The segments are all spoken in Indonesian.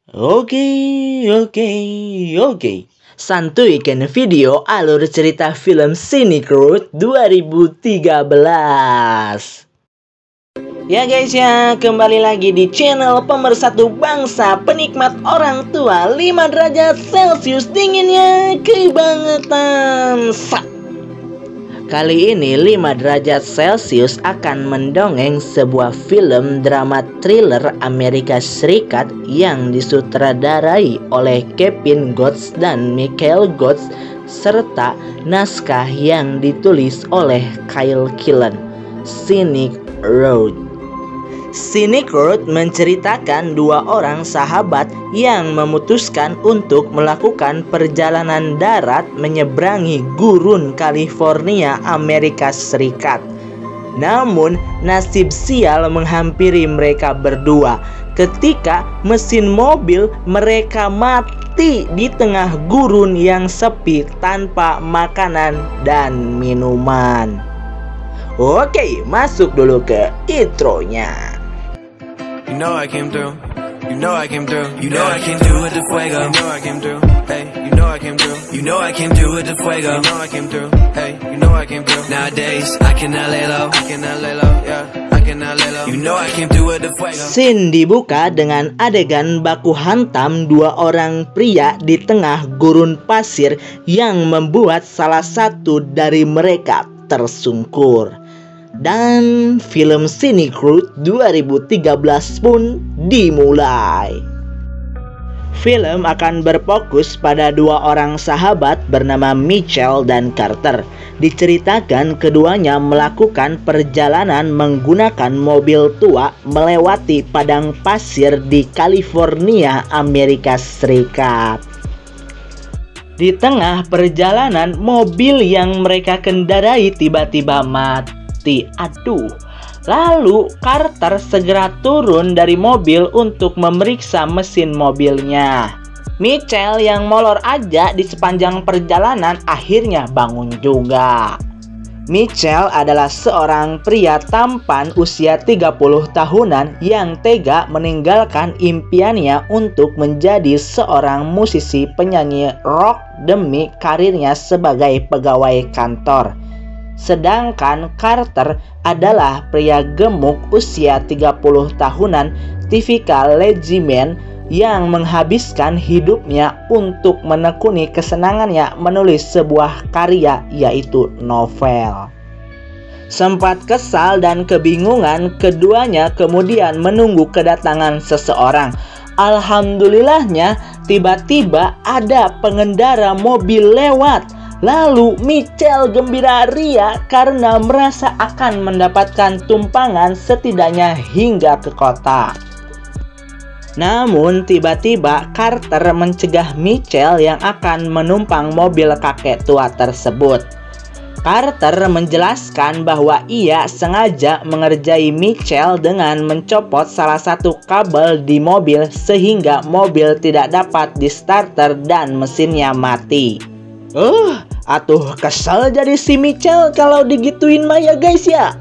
Oke, oke, oke. Santuikan video alur cerita film Scenic Road 2013. Ya guys ya, kembali lagi di channel pemersatu bangsa penikmat orang tua 5 derajat Celcius dinginnya kebangetan. Kali ini 5 derajat Celcius akan mendongeng sebuah film drama thriller Amerika Serikat yang disutradarai oleh Kevin Götz dan Michael Götz serta naskah yang ditulis oleh Kyle Killen. Scenic Road. Scenic Road menceritakan dua orang sahabat yang memutuskan untuk melakukan perjalanan darat menyeberangi gurun California, Amerika Serikat. Namun, nasib sial menghampiri mereka berdua ketika mesin mobil mereka mati di tengah gurun yang sepi tanpa makanan dan minuman. Oke, masuk dulu ke intronya. You know I came through. You know I came through. You know I came through with the fuego. You know I came through. Hey, you know I came through. You know I came through with the fuego. You know I came through. Hey, you know I came through. Nowadays I cannot lay low. I cannot lay low. Yeah, I cannot lay low. You know I came through with the fuego. Scene dibuka dengan adegan baku hantam dua orang pria di tengah gurun pasir yang membuat salah satu dari mereka tersungkur. Dan film Scenic Road 2013 pun dimulai. Film akan berfokus pada dua orang sahabat bernama Mitchell dan Carter. Diceritakan keduanya melakukan perjalanan menggunakan mobil tua melewati padang pasir di California, Amerika Serikat. Di tengah perjalanan, mobil yang mereka kendarai tiba-tiba mati. Aduh. Lalu Carter segera turun dari mobil untuk memeriksa mesin mobilnya. Mitchell yang molor aja di sepanjang perjalanan akhirnya bangun juga. Mitchell adalah seorang pria tampan usia 30 tahunan yang tega meninggalkan impiannya untuk menjadi seorang musisi penyanyi rock demi karirnya sebagai pegawai kantor. Sedangkan Carter adalah pria gemuk usia 30 tahunan tipikal lazy man yang menghabiskan hidupnya untuk menekuni kesenangannya menulis sebuah karya yaitu novel. Sempat kesal dan kebingungan, keduanya kemudian menunggu kedatangan seseorang. Alhamdulillahnya tiba-tiba ada pengendara mobil lewat. Lalu Mitchell gembira ria karena merasa akan mendapatkan tumpangan setidaknya hingga ke kota. Namun tiba-tiba Carter mencegah Mitchell yang akan menumpang mobil kakek tua tersebut. Carter menjelaskan bahwa ia sengaja mengerjai Mitchell dengan mencopot salah satu kabel di mobil sehingga mobil tidak dapat di-starter dan mesinnya mati. Atuh kesel jadi si Mitchell kalau digituin mah ya guys ya.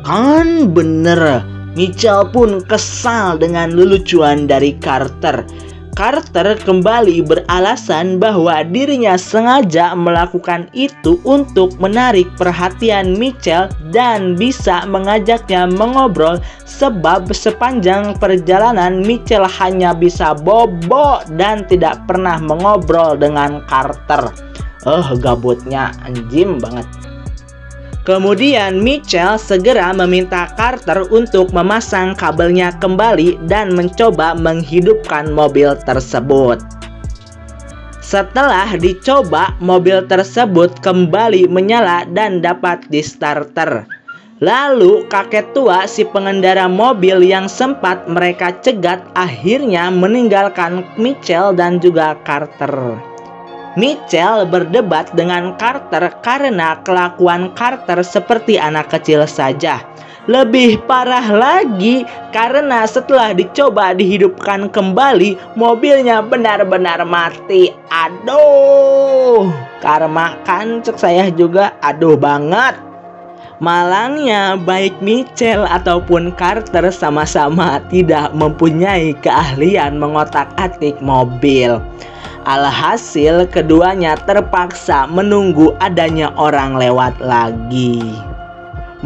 Kan bener, Mitchell pun kesal dengan lelucuan dari Carter. Carter kembali beralasan bahwa dirinya sengaja melakukan itu untuk menarik perhatian Mitchell dan bisa mengajaknya mengobrol sebab sepanjang perjalanan Mitchell hanya bisa bobo dan tidak pernah mengobrol dengan Carter. Gabutnya anjim banget. Kemudian Mitchell segera meminta Carter untuk memasang kabelnya kembali dan mencoba menghidupkan mobil tersebut. Setelah dicoba, mobil tersebut kembali menyala dan dapat di-starter. Lalu kakek tua si pengendara mobil yang sempat mereka cegat akhirnya meninggalkan Mitchell dan juga Carter. Mitchell berdebat dengan Carter karena kelakuan Carter seperti anak kecil saja. Lebih parah lagi karena setelah dicoba dihidupkan kembali, mobilnya benar-benar mati. Aduh, karma kan cek saya juga aduh banget. Malangnya, baik Mitchell ataupun Carter sama-sama tidak mempunyai keahlian mengotak-atik mobil. Alhasil, keduanya terpaksa menunggu adanya orang lewat lagi.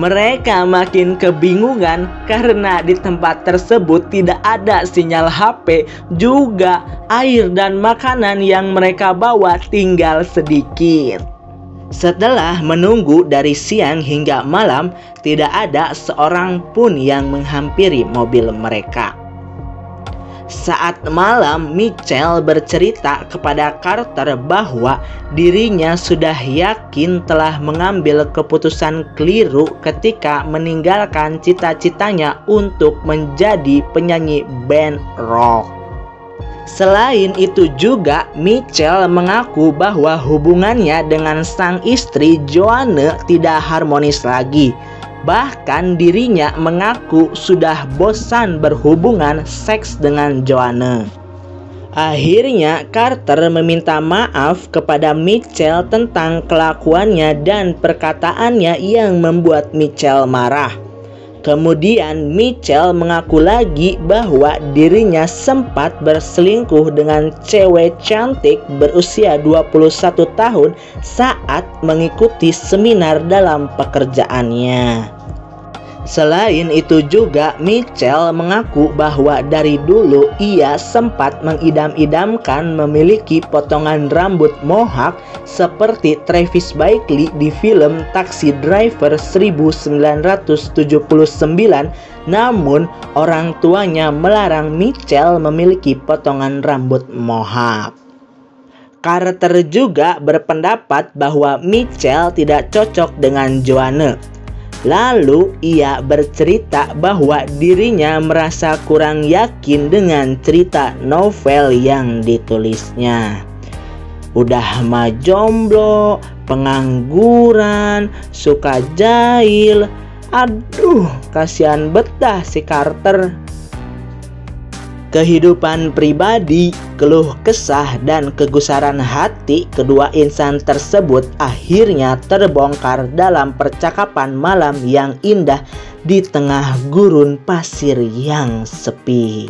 Mereka makin kebingungan karena di tempat tersebut tidak ada sinyal HP, juga air dan makanan yang mereka bawa tinggal sedikit. Setelah menunggu dari siang hingga malam, tidak ada seorang pun yang menghampiri mobil mereka. Saat malam, Mitchell bercerita kepada Carter bahwa dirinya sudah yakin telah mengambil keputusan keliru ketika meninggalkan cita-citanya untuk menjadi penyanyi band rock. Selain itu juga, Mitchell mengaku bahwa hubungannya dengan sang istri Joanne tidak harmonis lagi. Bahkan dirinya mengaku sudah bosan berhubungan seks dengan Joanne. Akhirnya Carter meminta maaf kepada Mitchell tentang kelakuannya dan perkataannya yang membuat Mitchell marah. Kemudian Mitchell mengaku lagi bahwa dirinya sempat berselingkuh dengan cewek cantik berusia 21 tahun saat mengikuti seminar dalam pekerjaannya. Selain itu juga, Mitchell mengaku bahwa dari dulu ia sempat mengidam-idamkan memiliki potongan rambut mohawk seperti Travis Bickle di film Taxi Driver 1979, namun orang tuanya melarang Mitchell memiliki potongan rambut mohawk. Carter juga berpendapat bahwa Mitchell tidak cocok dengan Joanne. Lalu ia bercerita bahwa dirinya merasa kurang yakin dengan cerita novel yang ditulisnya. Udah mah jomblo, pengangguran, suka jahil. Aduh, kasihan betah si Carter. Kehidupan pribadi, keluh kesah, dan kegusaran hati kedua insan tersebut akhirnya terbongkar dalam percakapan malam yang indah di tengah gurun pasir yang sepi.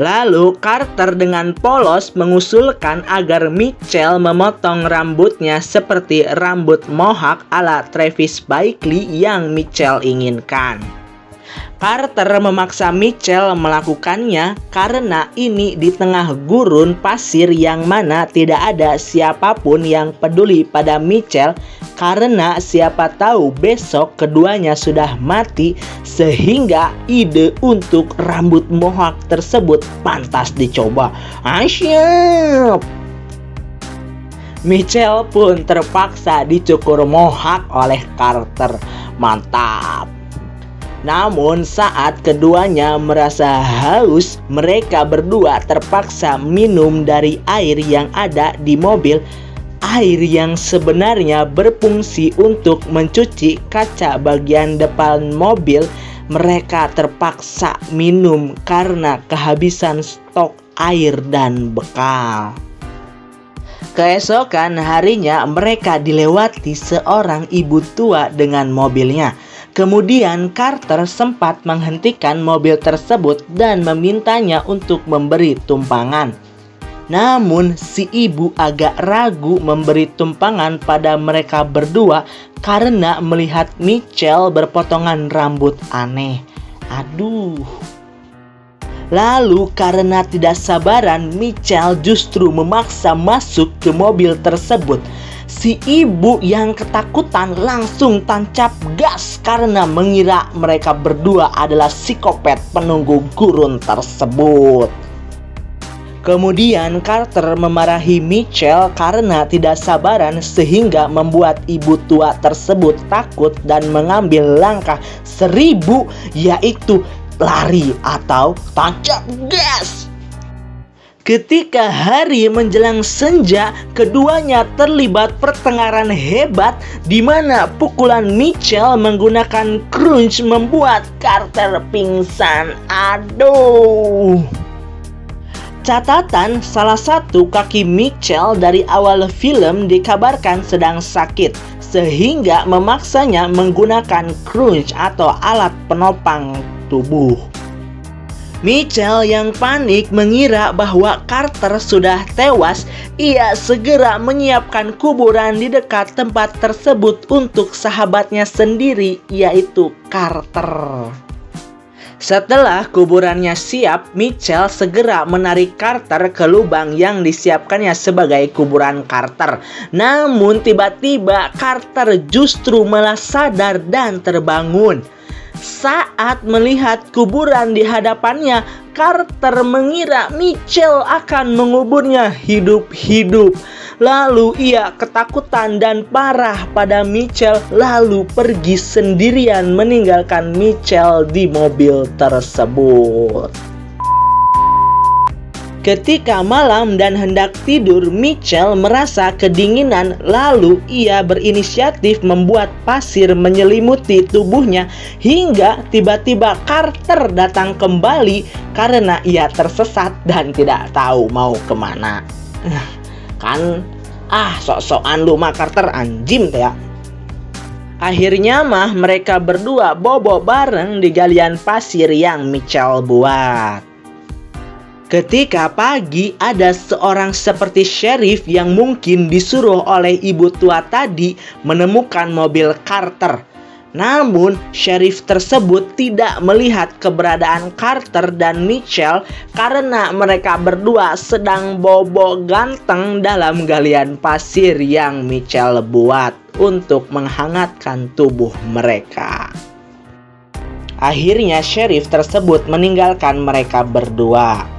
Lalu Carter dengan polos mengusulkan agar Mitchell memotong rambutnya seperti rambut mohawk ala Travis Bickle yang Mitchell inginkan. Carter memaksa Mitchell melakukannya karena ini di tengah gurun pasir yang mana tidak ada siapapun yang peduli pada Mitchell, karena siapa tahu besok keduanya sudah mati, sehingga ide untuk rambut mohawk tersebut pantas dicoba. Asyik. Mitchell pun terpaksa dicukur mohawk oleh Carter. Mantap. Namun saat keduanya merasa haus, mereka berdua terpaksa minum dari air yang ada di mobil. Air yang sebenarnya berfungsi untuk mencuci kaca bagian depan mobil, mereka terpaksa minum karena kehabisan stok air dan bekal. Keesokan harinya mereka dilewati seorang ibu tua dengan mobilnya. Kemudian Carter sempat menghentikan mobil tersebut dan memintanya untuk memberi tumpangan. Namun si ibu agak ragu memberi tumpangan pada mereka berdua karena melihat Mitchell berpotongan rambut aneh. Aduh. Lalu karena tidak sabaran, Mitchell justru memaksa masuk ke mobil tersebut. Si ibu yang ketakutan langsung tancap gas karena mengira mereka berdua adalah psikopat penunggu gurun tersebut. Kemudian Carter memarahi Mitchell karena tidak sabaran sehingga membuat ibu tua tersebut takut dan mengambil langkah 1000, yaitu lari atau tancap gas. Ketika hari menjelang senja, keduanya terlibat pertengkaran hebat di mana pukulan Mitchell menggunakan crunch membuat Carter pingsan. Aduh. catatan, salah satu kaki Mitchell dari awal film dikabarkan sedang sakit, sehingga memaksanya menggunakan crutch atau alat penopang tubuh. Mitchell yang panik mengira bahwa Carter sudah tewas. Ia segera menyiapkan kuburan di dekat tempat tersebut untuk sahabatnya sendiri, yaitu Carter. Setelah kuburannya siap, Mitchell segera menarik Carter ke lubang yang disiapkannya sebagai kuburan Carter. Namun tiba-tiba Carter justru malah sadar dan terbangun. Saat melihat kuburan di hadapannya, Carter mengira Mitchell akan menguburnya hidup-hidup. Lalu ia ketakutan dan parah pada Mitchell, lalu pergi sendirian meninggalkan Mitchell di mobil tersebut. Ketika malam dan hendak tidur, Mitchell merasa kedinginan, lalu ia berinisiatif membuat pasir menyelimuti tubuhnya hingga tiba-tiba Carter datang kembali karena ia tersesat dan tidak tahu mau kemana. Kan, sok-sokan lu mah Carter, anjim ya. Akhirnya mah mereka berdua bobo bareng di galian pasir yang Mitchell buat. Ketika pagi, ada seorang seperti sheriff yang mungkin disuruh oleh ibu tua tadi menemukan mobil Carter. Namun, sheriff tersebut tidak melihat keberadaan Carter dan Mitchell karena mereka berdua sedang bobo ganteng dalam galian pasir yang Mitchell buat untuk menghangatkan tubuh mereka. Akhirnya, sheriff tersebut meninggalkan mereka berdua.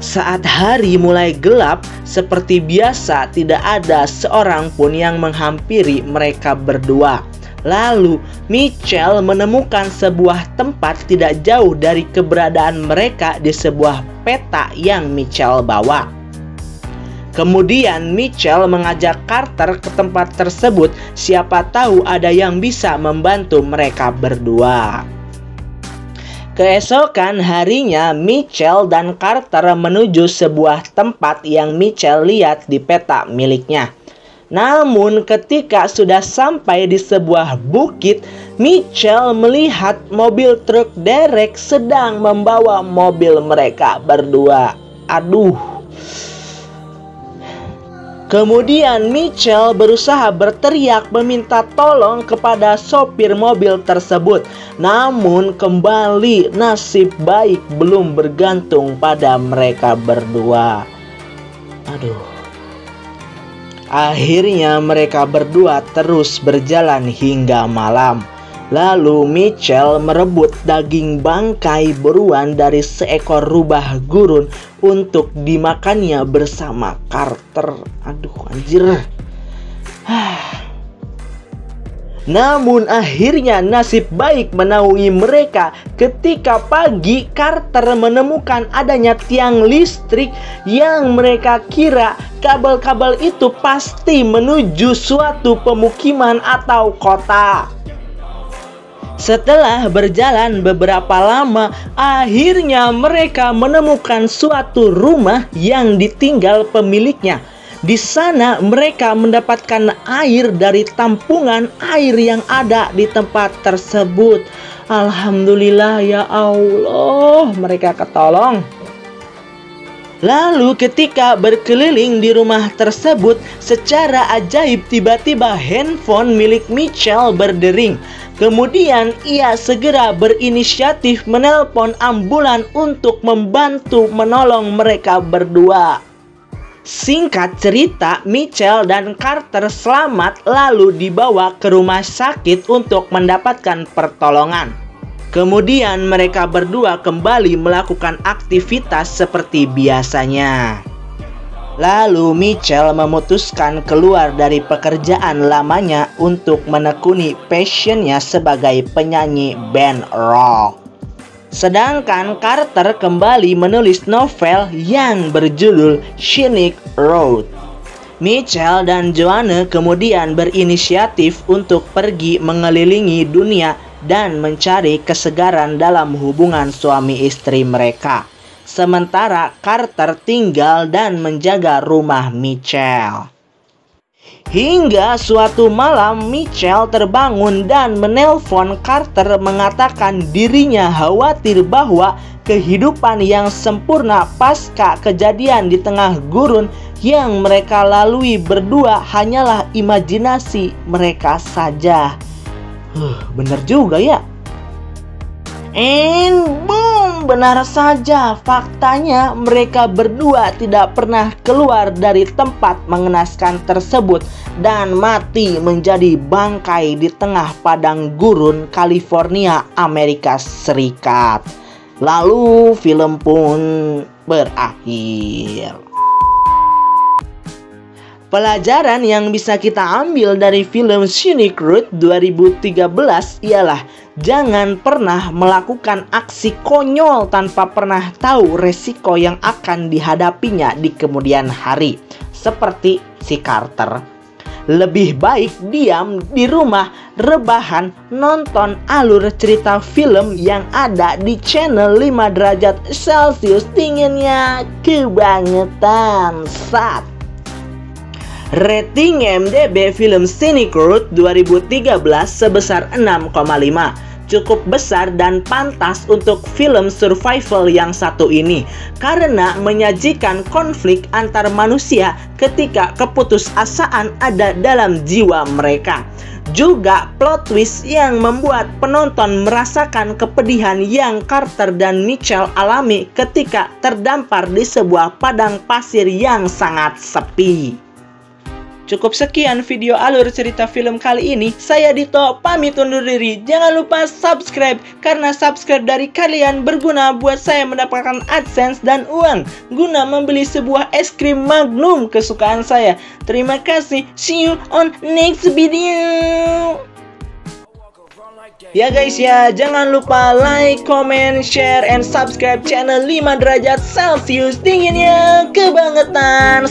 Saat hari mulai gelap, seperti biasa tidak ada seorang pun yang menghampiri mereka berdua. Lalu Mitchell menemukan sebuah tempat tidak jauh dari keberadaan mereka di sebuah peta yang Mitchell bawa. Kemudian Mitchell mengajak Carter ke tempat tersebut, siapa tahu ada yang bisa membantu mereka berdua. Keesokan harinya, Mitchell dan Carter menuju sebuah tempat yang Mitchell lihat di peta miliknya. Namun ketika sudah sampai di sebuah bukit, Mitchell melihat mobil truk derek sedang membawa mobil mereka berdua. Aduh. Kemudian Mitchell berusaha berteriak meminta tolong kepada sopir mobil tersebut. Namun kembali nasib baik belum bergantung pada mereka berdua. Aduh. Akhirnya mereka berdua terus berjalan hingga malam. Lalu Mitchell merebut daging bangkai buruan dari seekor rubah gurun untuk dimakannya bersama Carter. Aduh, anjir. Namun akhirnya nasib baik menaungi mereka. Ketika pagi, Carter menemukan adanya tiang listrik yang mereka kira kabel-kabel itu pasti menuju suatu pemukiman atau kota. Setelah berjalan beberapa lama, akhirnya mereka menemukan suatu rumah yang ditinggal pemiliknya. Di sana mereka mendapatkan air dari tampungan air yang ada di tempat tersebut. Alhamdulillah ya Allah, mereka ketolong. Lalu ketika berkeliling di rumah tersebut, secara ajaib tiba-tiba handphone milik Mitchell berdering. Kemudian ia segera berinisiatif menelpon ambulan untuk membantu menolong mereka berdua. Singkat cerita, Mitchell dan Carter selamat lalu dibawa ke rumah sakit untuk mendapatkan pertolongan. Kemudian mereka berdua kembali melakukan aktivitas seperti biasanya. Lalu Mitchell memutuskan keluar dari pekerjaan lamanya untuk menekuni passionnya sebagai penyanyi band rock. Sedangkan Carter kembali menulis novel yang berjudul Scenic Road. Mitchell dan Joanne kemudian berinisiatif untuk pergi mengelilingi dunia dan mencari kesegaran dalam hubungan suami istri mereka. sementara Carter tinggal dan menjaga rumah Michelle. Hingga suatu malam Michelle terbangun dan menelpon Carter mengatakan dirinya khawatir bahwa kehidupan yang sempurna pasca kejadian di tengah gurun yang mereka lalui berdua hanyalah imajinasi mereka saja. Bener juga ya. And boom, benar saja, faktanya mereka berdua tidak pernah keluar dari tempat mengenaskan tersebut dan mati menjadi bangkai di tengah padang gurun California, Amerika Serikat. Lalu film pun berakhir. Pelajaran yang bisa kita ambil dari film Scenic Route 2013 ialah jangan pernah melakukan aksi konyol tanpa pernah tahu resiko yang akan dihadapinya di kemudian hari. Seperti si Carter. Lebih baik diam di rumah, rebahan, nonton alur cerita film yang ada di channel 5 derajat Celcius dinginnya kebangetan sat. Rating IMDb film Scenic Route 2013 sebesar 6,5. Cukup besar dan pantas untuk film survival yang satu ini karena menyajikan konflik antar manusia ketika keputusasaan ada dalam jiwa mereka. Juga plot twist yang membuat penonton merasakan kepedihan yang Carter dan Michelle alami ketika terdampar di sebuah padang pasir yang sangat sepi. Cukup sekian video alur cerita film kali ini. Saya Dito pamit undur diri. Jangan lupa subscribe karena subscribe dari kalian berguna buat saya mendapatkan AdSense dan uang guna membeli sebuah es krim Magnum kesukaan saya. Terima kasih. See you on next video. Ya guys ya, jangan lupa like, comment, share, and subscribe channel 5 derajat Celcius dinginnya kebangetan.